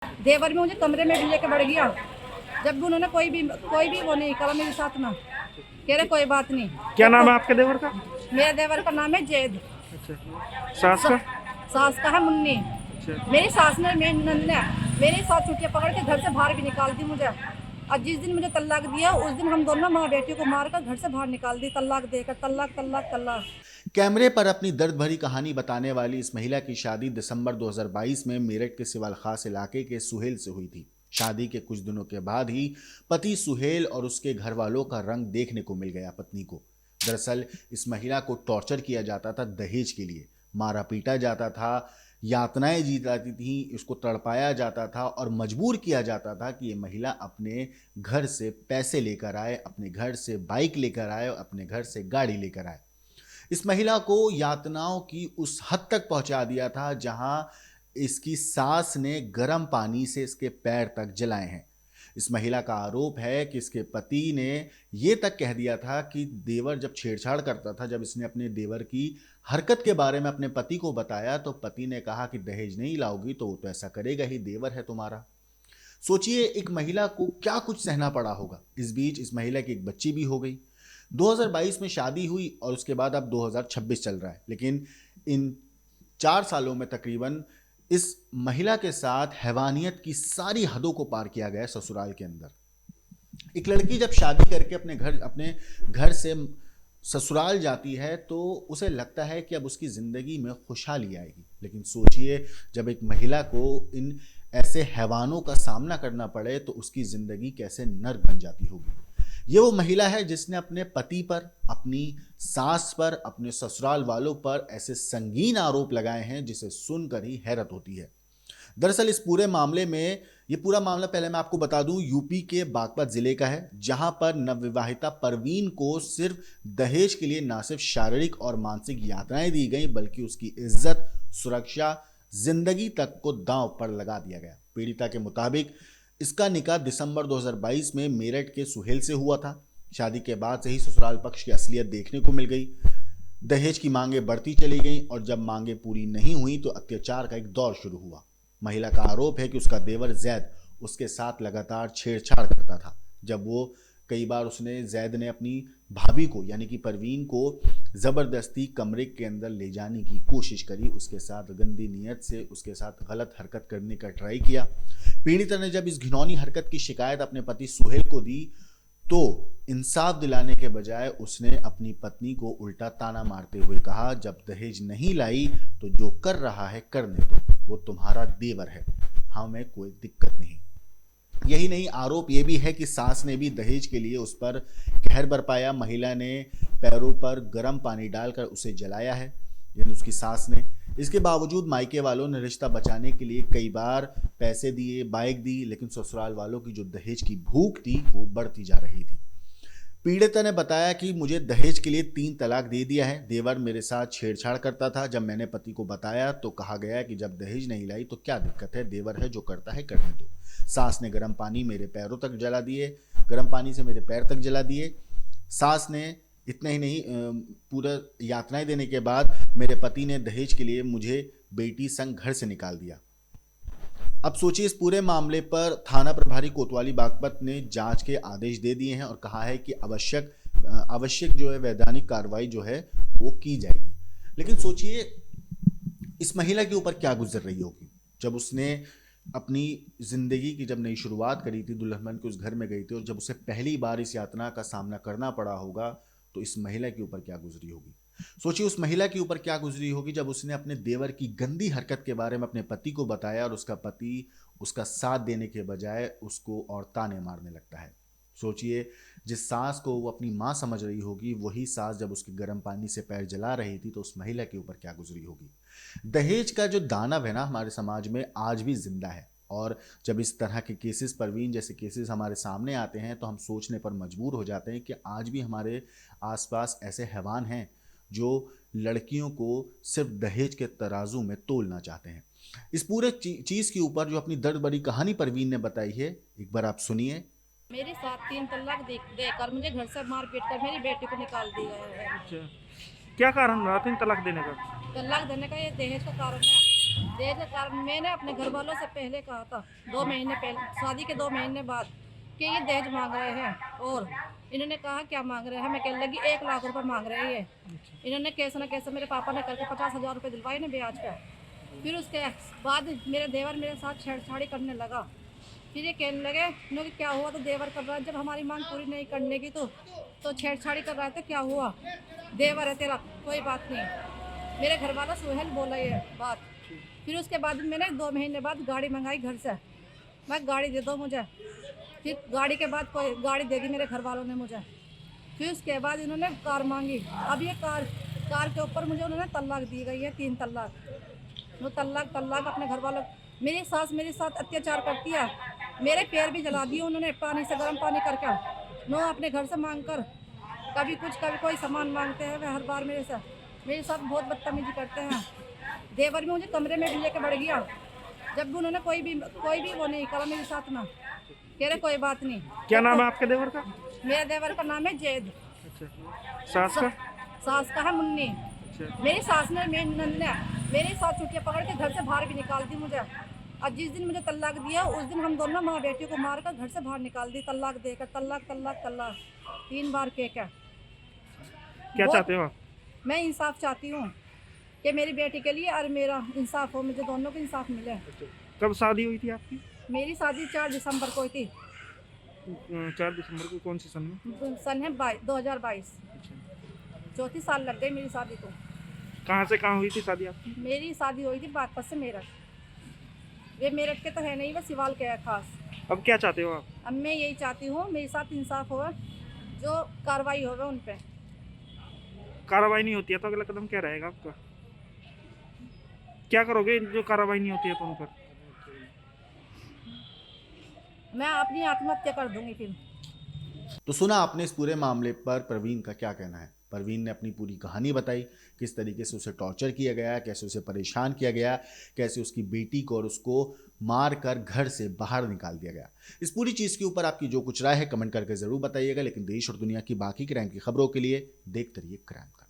देवर भी मुझे कमरे में भी लेके बढ़ गया, जब भी उन्होंने कोई भी वो नहीं करा मेरे साथ ना, कह रहे कोई बात नहीं। क्या नाम है आपके देवर का? मेरे देवर का नाम है जैद। अच्छा, सास का? सास का है मुन्नी। अच्छा, मेरी सास ने मेरी नंद ने मेरी साथ छुट्टियां पकड़ के घर से बाहर भी निकाल दी मुझे। और जिस दिन मुझे तलाक दिया उस दिन हम दोनों माँ बेटी को मारकर घर से बाहर निकाल दी, तलाक देकर। तलाक तलाक तलाक। कैमरे पर अपनी दर्द भरी कहानी बताने वाली इस महिला की शादी दिसंबर 2022 में मेरठ के सिवाल खास इलाके के सुहेल से हुई थी। शादी के कुछ दिनों के बाद ही पति सुहेल और उसके घर वालों का रंग देखने को मिल गया पत्नी को। दरअसल इस महिला को टॉर्चर किया जाता था दहेज के लिए, मारा पीटा जाता था, यातनाएं दी जाती थी, इसको तड़पाया जाता था और मजबूर किया जाता था कि ये महिला अपने घर से पैसे लेकर आए, अपने घर से बाइक लेकर आए, अपने घर से गाड़ी लेकर आए। इस महिला को यातनाओं की उस हद तक पहुंचा दिया था जहां इसकी सास ने गर्म पानी से इसके पैर तक जलाए हैं। इस महिला का आरोप है कि इसके पति ने यह तक कह दिया था कि देवर जब छेड़छाड़ करता था, जब इसने अपने देवर की हरकत के बारे में अपने पति को बताया तो पति ने कहा कि दहेज नहीं लाओगी तो वो तो ऐसा करेगा ही, देवर है तुम्हारा। सोचिए एक महिला को क्या कुछ सहना पड़ा होगा। इस बीच इस महिला की एक बच्ची भी हो गई। 2022 में शादी हुई और उसके बाद अब 2026 चल रहा है, लेकिन इन 4 सालों में तकरीबन इस महिला के साथ हैवानियत की सारी हदों को पार किया गया ससुराल के अंदर। एक लड़की जब शादी करके अपने घर से ससुराल जाती है तो उसे लगता है कि अब उसकी ज़िंदगी में खुशहाली आएगी, लेकिन सोचिए जब एक महिला को इन ऐसे हैवानों का सामना करना पड़े तो उसकी ज़िंदगी कैसे नर्क बन जाती होगी। ये वो महिला है जिसने अपने पति पर, अपनी सास पर, अपने ससुराल वालों पर ऐसे संगीन आरोप लगाए हैं जिसे सुनकर ही हैरत होती है। दरअसल इस पूरे मामले में, ये पूरा मामला पहले मैं आपको बता दूं, यूपी के बागपत जिले का है, जहां पर नवविवाहिता परवीन को सिर्फ दहेज के लिए न सिर्फ शारीरिक और मानसिक यातनाएं दी गई बल्कि उसकी इज्जत, सुरक्षा, जिंदगी तक को दांव पर लगा दिया गया। पीड़िता के मुताबिक इसका निकाह दिसंबर 2022 में मेरठ के सुहेल से हुआ था। शादी के बाद से ही ससुराल पक्ष की असलियत देखने को मिल गई। दहेज की मांगें बढ़ती चली गईं और जब मांगें पूरी नहीं हुई तो अत्याचार का एक दौर शुरू हुआ। महिला का आरोप है कि उसका देवर जैद उसके साथ लगातार छेड़छाड़ करता था। जब वो कई बार जैद ने अपनी भाभी को यानी कि परवीन को ज़बरदस्ती कमरे के अंदर ले जाने की कोशिश करी, उसके साथ गंदी नीयत से उसके साथ गलत हरकत करने का ट्राई किया। पीड़िता ने जब इस घिनौनी हरकत की शिकायत अपने पति सुहेल को दी तो इंसाफ दिलाने के बजाय उसने अपनी पत्नी को उल्टा ताना मारते हुए कहा, जब दहेज नहीं लाई तो जो कर रहा है करने दो, वो तुम्हारा देवर है, हमें कोई दिक्कत नहीं। यही नहीं, आरोप ये भी है कि सास ने भी दहेज के लिए उस पर कहर बरपाया। महिला ने पैरों पर गर्म पानी डालकर उसे जलाया है, यानी उसकी सास ने। इसके बावजूद मायके वालों ने रिश्ता बचाने के लिए कई बार पैसे दिए, बाइक दी, लेकिन ससुराल वालों की जो दहेज की भूख थी वो बढ़ती जा रही थी। पीड़िता ने बताया कि मुझे दहेज के लिए 3 तलाक दे दिया है, देवर मेरे साथ छेड़छाड़ करता था। जब मैंने पति को बताया तो कहा गया कि जब दहेज नहीं लाई तो क्या दिक्कत है, देवर है, जो करता है करने दो। सास ने गर्म पानी मेरे पैरों तक जला दिए, गर्म पानी से मेरे पैर तक जला दिए। सास ने इतना ही नहीं, पूरा यातनाएं देने के बाद मेरे पति ने दहेज के लिए मुझे बेटी संग घर से निकाल दिया। अब सोचिए इस पूरे मामले पर थाना प्रभारी कोतवाली बागपत ने जांच के आदेश दे दिए हैं और कहा है कि आवश्यक जो है वैधानिक कार्रवाई जो है वो की जाएगी। लेकिन सोचिए इस महिला के ऊपर क्या गुजर रही होगी जब उसने अपनी जिंदगी की जब नई शुरुआत करी थी, दुल्हन बन के उस घर में गई थी और जब उसे पहली बार इस यातना का सामना करना पड़ा होगा तो इस महिला के ऊपर क्या गुजरी होगी। सोचिए उस महिला के ऊपर क्या गुजरी होगी जब उसने अपने देवर की गंदी हरकत के बारे में अपने पति को बताया और उसका पति उसका साथ देने के बजाय उसको और ताने मारने लगता है। सोचिए जिस सास को वो अपनी माँ समझ रही होगी वही सास जब उसके गर्म पानी से पैर जला रही थी तो उस महिला के ऊपर क्या गुजरी होगी। दहेज का जो दानव है ना हमारे समाज में आज भी जिंदा है और जब इस तरह के केसेस, परवीन जैसे केसेस हमारे सामने आते हैं तो हम सोचने पर मजबूर हो जाते हैं कि आज भी हमारे आसपास ऐसे हैवान हैं जो लड़कियों को सिर्फ दहेज के तराजू में तोलना चाहते हैं। इस पूरे चीज़ के ऊपर जो अपनी दर्द भरी कहानी परवीन ने बताई है, एक बार आप सुनिए। मेरे साथ 3 तलाक देकर मुझे घर से मार पीट कर मेरी बेटी को निकाल दिया है। अच्छा, क्या कारण रहा 3 तलाक देने का? तलाक देने का ये दहेज का कारण है। दहेज के कारण मैंने अपने घर वालों से पहले कहा था, 2 महीने पहले, शादी के 2 महीने बाद, कि ये दहेज मांग रहे हैं। और इन्होंने कहा क्या मांग रहे हैं, मैं कहने लगी 1 लाख रुपए मांग रहे हैं ये। इन्होंने कैसे ना कैसे मेरे पापा ने करके 50,000 रुपये दिलवाए ना ब्याज पे। फिर उसके बाद मेरे देवर मेरे साथ छेड़छाड़ी करने लगा। फिर ये कहने लगे नो कि क्या हुआ, तो देवर कर रहा है, जब हमारी मांग पूरी नहीं करने की तो छेड़छाड़ी कर रहा है, तो क्या हुआ, देवर है तेरा, कोई बात नहीं। मेरे घर वाला सुहेल बोला ये बात। फिर उसके बाद मैंने 2 महीने बाद गाड़ी मंगाई घर से, मैं गाड़ी दे दो मुझे। फिर गाड़ी के बाद कोई गाड़ी दे दी मेरे घर वालों ने मुझे। फिर उसके बाद इन्होंने कार मांगी। अब ये कार के ऊपर मुझे उन्होंने तलाक दी गई है, 3 तलाक। वो तलाक अपने घर वालों, मेरी सास मेरे साथ अत्याचार करती है, मेरे पैर भी जला दिए उन्होंने पानी से, गर्म पानी करके। नो अपने घर से मांग कर, कभी कुछ कभी कोई सामान मांगते हैं, वे हर बार मेरे साथ बहुत बदतमीजी करते हैं। देवर भी मुझे कमरे में भी लेके बढ़ गया, जब भी उन्होंने कोई भी वो नहीं करा मेरे साथ ना, कह रहे कोई बात नहीं। क्या नाम है आपके देवर का? मेरे देवर का नाम है जैद। अच्छा। सास का? सास का है मुन्नी। अच्छा। मेरी सास ने, मेरी नंद ने मेरी साथ छुट्टियाँ पकड़ के घर से बाहर भी निकाल दी मुझे। और जिस दिन मुझे तलाक दिया उस दिन हम दोनों माँ बेटियों को मार कर घर से बाहर निकाल दी, तलाक देकर। तलाक 3 बार के क्या। क्या चाहते हो आप? मैं इंसाफ चाहती हूँ कि मेरी बेटी के लिए और मेरा इंसाफ हो, मुझे दोनों को इंसाफ मिले। कब शादी हुई थी आपकी? मेरी शादी 4 दिसंबर को हुई थी। 4 दिसंबर को? कौन सी सन में? सन है 2022। 34 साल लग गई मेरी शादी को। कहाँ से कहाँ हुई थी शादी आपकी? मेरी शादी हुई थी बागपत से मेरठ। वे मेरठ के तो है नहीं, वे सिवाल के है खास। अब क्या चाहते हो आप? अब मैं यही चाहती हूँ मेरे साथ इंसाफ हो, जो कार्रवाई होवे उन पे। कार्रवाई नहीं होती है तो अगला कदम क्या रहेगा आपका? क्या करोगे जो कार्रवाई नहीं होती है तो उन पर? मैं अपनी आत्महत्या कर दूंगी फिर। तो सुना आपने इस पूरे मामले पर प्रवीण का क्या कहना है। प्रवीण ने अपनी पूरी कहानी बताई, किस तरीके से उसे टॉर्चर किया गया, कैसे उसे परेशान किया गया, कैसे उसकी बेटी को और उसको मार कर घर से बाहर निकाल दिया गया। इस पूरी चीज़ के ऊपर आपकी जो कुछ राय है कमेंट करके ज़रूर बताइएगा। लेकिन देश और दुनिया की बाकी क्राइम की खबरों के लिए देखते रहिए क्राइम का।